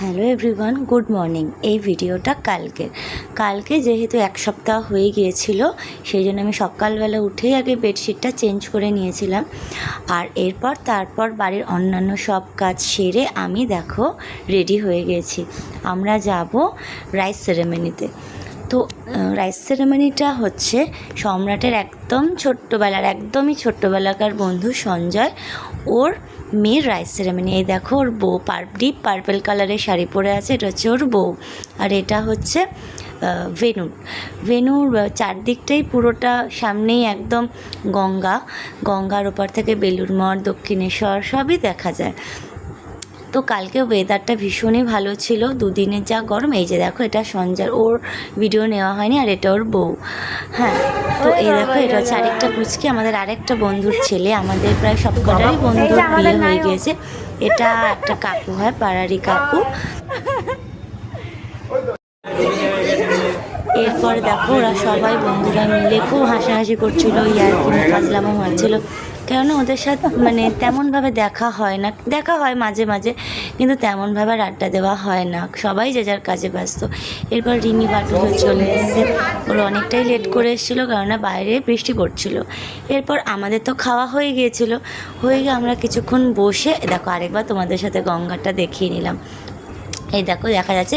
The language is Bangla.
Hello everyone, good morning. এই ভিডিওটা কালকে যেহেতু এক সপ্তাহ হয়ে গিয়েছিল, সেই জন্য আমি সকালবেলা উঠেই আগে বেডশিটটা চেঞ্জ করে নিয়েছিলাম। আর তারপর বাড়ির অন্যান্য সব কাজ সেরে আমি দেখো রেডি হয়ে গেছি। আমরা যাব রাইস সেরেমনিতে। তো রাইস সেরেমনিটা হচ্ছে সম্রাটের একদমই ছোট্টবেলাকার বন্ধু সঞ্জয়, ওর মেয়ের রাইস সেরেমনি। এই দেখো ওর বউ ডিপ পার্পেল কালারের শাড়ি পরে আছে, এটা হচ্ছে ওর বউ। আর এটা হচ্ছে ভেনুর চারদিকটাই পুরোটা সামনেই একদম গঙ্গার ওপার থেকে বেলুড় মঠ, দক্ষিণেশ্বর সবই দেখা যায়। তো কালকে ওয়েদারটা ভীষণই ভালো ছিল, দুদিনের যা গরম। এই যে দেখো এটা সঞ্জয়, ওর ভিডিও নেওয়া হয়নি, আর এটা ওর বউ। হ্যাঁ, তো এই দেখো এটা হচ্ছে আরেকটা পুচকি, আমাদের আরেকটা বন্ধুর ছেলে। আমাদের প্রায় সবকটারই বন্ধুর বিয়ে হয়ে গিয়েছে। এটা একটা কাকু হয়, পাড়ারই কাকু। এরপরে দেখো ওরা সবাই বন্ধুরা মিলে খুব হাসাহাসি করছিল, ইয়ার্কি ফাজলামো হচ্ছিল। কেননা ওদের সাথে তেমনভাবে দেখা হয় মাঝে মাঝে, কিন্তু তেমনভাবে আড্ডা দেওয়া হয় না, সবাই যে যার কাজে ব্যস্ত। এরপর রিমি বাটুল চলে এসেছে, ওরা অনেকটাই লেট করে এসেছিলো, কেননা বাইরে বৃষ্টি পড়ছিল। এরপর আমাদের তো খাওয়া হয়ে গিয়ে আমরা কিছুক্ষণ বসে দেখো আরেকবার তোমাদের সাথে গঙ্গাটা দেখিয়ে নিলাম। এই দেখো দেখা যাচ্ছে